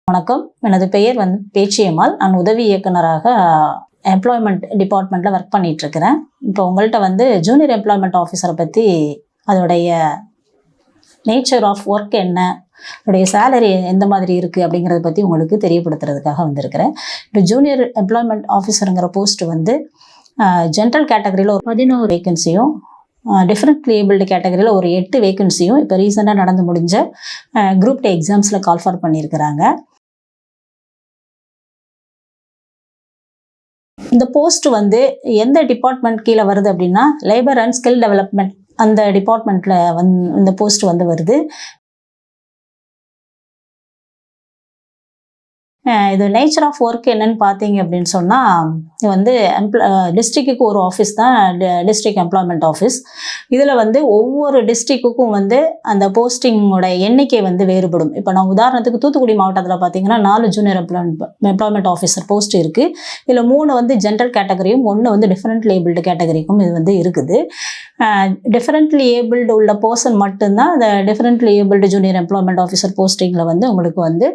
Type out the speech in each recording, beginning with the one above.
வணக்கம். எனது பெயர் பேச்சியம்மாள். நான் உதவி இயக்குனராக எம்ப்ளாய்மெண்ட் டிபார்ட்மெண்ட்டில் ஒர்க் பண்ணிகிட்ருக்கிறேன். இப்போ உங்கள்கிட்ட ஜூனியர் எம்ப்ளாய்மெண்ட் ஆஃபீஸரை பற்றி அதோடைய நேச்சர் ஆஃப் ஒர்க் என்ன, அதோடைய சேலரி எந்த மாதிரி இருக்குது அப்படிங்கிறத பற்றி உங்களுக்கு தெரியப்படுத்துறதுக்காக வந்திருக்கிறேன். இப்போ ஜூனியர் எம்ப்ளாய்மெண்ட் ஆஃபீஸருங்கிற போஸ்ட் ஜென்ரல் கேட்டகரியில் ஒரு 11 வேகன்சியும், டிஃப்ரெண்ட்லி ஏபிள்டு கேட்டகரியில் ஒரு 8 வேகன்சியும் இப்போ ரீசெண்டாக நடந்து முடிஞ்ச குரூப் டே எக்ஸாம்ஸில் கால்ஃபார் பண்ணியிருக்கிறாங்க. இந்த போஸ்ட் எந்த டிபார்ட்மெண்ட் கீழே வருது அப்படின்னா, லேபர் அண்ட் ஸ்கில் டெவலப்மெண்ட் அந்த டிபார்ட்மெண்ட்டில் இந்த போஸ்ட் வருது. இது நேச்சர் ஆஃப் ஒர்க் என்னன்னு பார்த்தீங்க அப்படின்னு சொன்னால், டிஸ்ட்ரிக்ட்டுக்கு ஒரு ஆஃபீஸ் தான் டிஸ்ட்ரிக்ட் எம்ப்ளாய்மெண்ட் ஆஃபீஸ். இதில் ஒவ்வொரு டிஸ்ட்ரிக்ட்டுக்கும் அந்த போஸ்டிங்கோட எண்ணிக்கை வேறுபடும். இப்போ நான் உதாரணத்துக்கு தூத்துக்குடி மாவட்டத்தில் பார்த்தீங்கன்னா 4 ஜூனியர் எம்ப்ளாய்மெண்ட் ஆஃபீஸர் போஸ்ட் இருக்குது. இதில் 3 ஜென்ரல் கேட்டகரியும் 1 டிஃப்ரெண்ட்லி ஏபிள்டு கேட்டகரிக்கும் இது இருக்குது. டிஃப்ரெண்ட்லி ஏபிள்டு உள்ள பர்சன் மட்டும்தான் அந்த differently abled junior employment officer போஸ்டிங்கில் உங்களுக்கு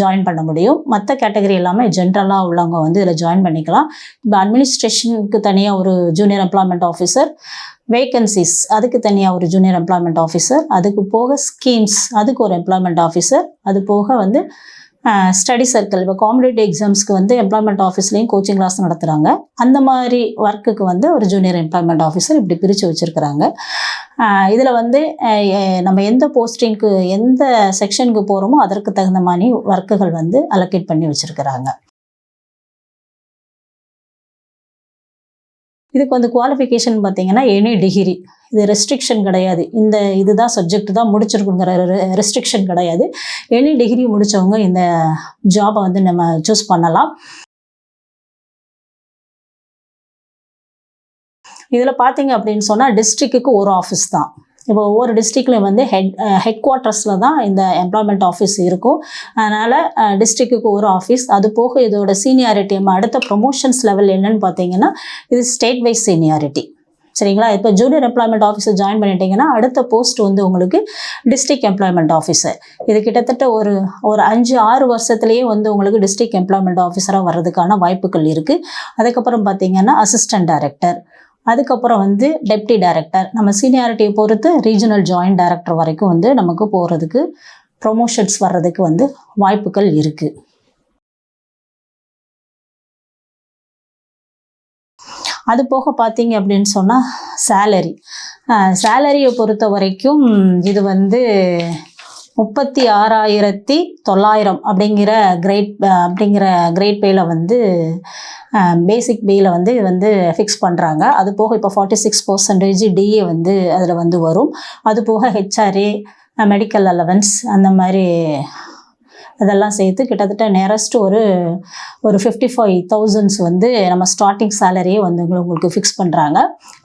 ஜாயின் பண்ண முடியும். மற்ற கேட்டகரி எல்லாமே ஜென்ரலாக உள்ளவங்க இதில் ஜாயின் பண்ணிக்கலாம். இப்போ அட்மினிஸ்ட்ரேஷனுக்கு தனியாக ஒரு ஜூனியர் எம்ப்ளாய்மெண்ட் ஆஃபீஸர், வேகன்சிஸ் அதுக்கு தனியாக ஒரு ஜூனியர் எம்ப்ளாய்மெண்ட் ஆஃபீஸர், அதுக்கு போக ஸ்கீம்ஸ் அதுக்கு ஒரு எம்ப்ளாய்மெண்ட் ஆஃபீஸர், அது போக ஸ்டடி சர்க்கிள் இப்போ காம்படிட்டிவ் எக்ஸாம்ஸ்க்கு எம்ப்ளாய்மெண்ட் ஆஃபீஸ்லேயும் கோச்சிங் கிளாஸ் நடத்துகிறாங்க. அந்த மாதிரி ஒர்க்குக்கு ஒரு ஜூனியர் எம்ப்ளாய்மெண்ட் ஆஃபீஸர் இப்படி பிரித்து வச்சுருக்கிறாங்க. இதில் நம்ம எந்த போஸ்டிங்க்கு எந்த செக்ஷனுக்கு போகிறோமோ அதற்கு தகுந்த மாதிரி ஒர்க்குகள் அலோகேட் பண்ணி வச்சுருக்கிறாங்க. இதுக்கு குவாலிஃபிகேஷன் பார்த்தீங்கன்னா எனி டிகிரி, இது ரெஸ்ட்ரிக்ஷன் கிடையாது. இதுதான் சப்ஜெக்ட் தான் முடிச்சிருக்குங்கிற ரெஸ்ட்ரிக்ஷன் கிடையாது. எனி டிகிரி முடித்தவங்க இந்த ஜாபை நம்ம சூஸ் பண்ணலாம். இதில் பார்த்தீங்க அப்படின்னு சொன்னால் டிஸ்ட்ரிக்ட்டுக்கு ஒரு ஆஃபீஸ் தான். இப்போ ஒவ்வொரு டிஸ்ட்ரிக்ட்லையும் ஹெட் குவார்ட்டர்ஸில் தான் இந்த எம்ப்ளாய்மெண்ட் ஆஃபீஸ் இருக்கும். அதனால் டிஸ்ட்ரிக்ட்டுக்கு ஒரு ஆஃபீஸ். அது போக இதோட சீனியாரிட்டி அடுத்த ப்ரொமோஷன்ஸ் லெவல் என்னன்னு பார்த்தீங்கன்னா இது ஸ்டேட் வைஸ் சீனியாரிட்டி. சரிங்களா? இப்போ ஜூனியர் எம்ப்ளாய்மெண்ட் ஆஃபீஸர் ஜாயின் பண்ணிட்டீங்கன்னா அடுத்த போஸ்ட் உங்களுக்கு டிஸ்ட்ரிக்ட் எம்ப்ளாய்மெண்ட் ஆஃபீஸர். இது கிட்டத்தட்ட ஒரு 5-6 வருஷத்துலேயே உங்களுக்கு டிஸ்ட்ரிக்ட் எம்ப்ளாய்மெண்ட் ஆஃபீஸராக வர்றதுக்கான வாய்ப்புகள் இருக்குது. அதுக்கப்புறம் பார்த்தீங்கன்னா அசிஸ்டன்ட் டைரக்டர், அதுக்கப்புறம் டெப்டி டைரக்டர், நம்ம சீனியாரிட்டியை பொறுத்து ரீஜனல் ஜாயின்ட் டைரக்டர் வரைக்கும் நமக்கு போகிறதுக்கு ப்ரொமோஷன்ஸ் வர்றதுக்கு வாய்ப்புகள் இருக்குது. அது போக பார்த்தீங்க அப்படின்னு சொன்னால் சேலரியை பொறுத்த வரைக்கும் இது 36,900 அப்படிங்கிற கிரேட் பேயில் பேசிக் பேயில் இது ஃபிக்ஸ் பண்ணுறாங்க. அது போக இப்போ 46% டிஏ அதில் வரும். அது போக ஹெச்ஆர்ஏ, மெடிக்கல் அலவன்ஸ் அந்த மாதிரி அதெல்லாம் சேர்த்து கிட்டத்தட்ட நியரஸ்ட் ஒரு 55,000 நம்ம ஸ்டார்டிங் சேலரியே உங்களுக்கு ஃபிக்ஸ் பண்ணுறாங்க.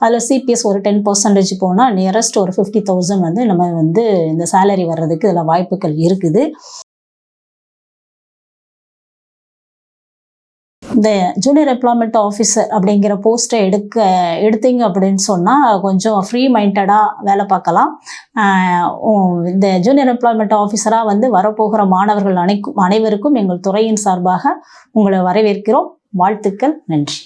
அதில் சிபிஎஸ் ஒரு 10% போனால் நியரஸ்ட் ஒரு 50,000 நம்ம இந்த சேலரி வர்றதுக்கு இதில் வாய்ப்புகள் இருக்குது. இந்த ஜூனியர் எம்ப்ளாய்மெண்ட் ஆஃபீஸர் அப்படிங்கிற போஸ்ட்டை எடுத்தீங்க அப்படின்னு சொன்னால் கொஞ்சம் ஃப்ரீ மைண்டடாக வேலை பார்க்கலாம். இந்த ஜூனியர் எம்ப்ளாய்மெண்ட் ஆஃபீஸராக வரப்போகிற மாணவர்கள் அனைவருக்கும் எங்கள் துறையின் சார்பாக உங்களை வரவேற்கிறோம். வாழ்த்துக்கள். நன்றி.